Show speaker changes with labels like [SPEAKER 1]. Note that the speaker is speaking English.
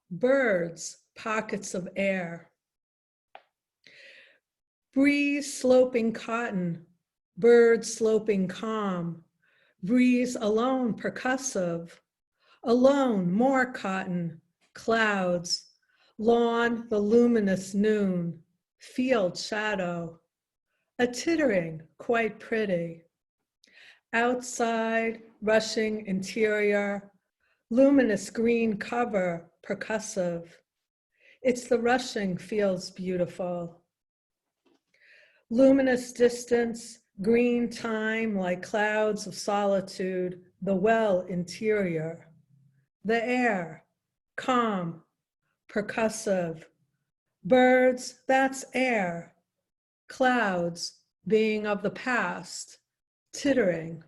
[SPEAKER 1] Birds, pockets of air. Breeze sloping cotton, birds sloping calm. Breeze alone percussive, alone more cotton, clouds. Lawn, the luminous noon, field shadow. A tittering, quite pretty. Outside, rushing interior, luminous green cover, percussive. It's the rushing feels beautiful. Luminous distance, green time like clouds of solitude, the well interior. The air, calm, percussive. Birds, that's air. Clouds, being of the past, tittering,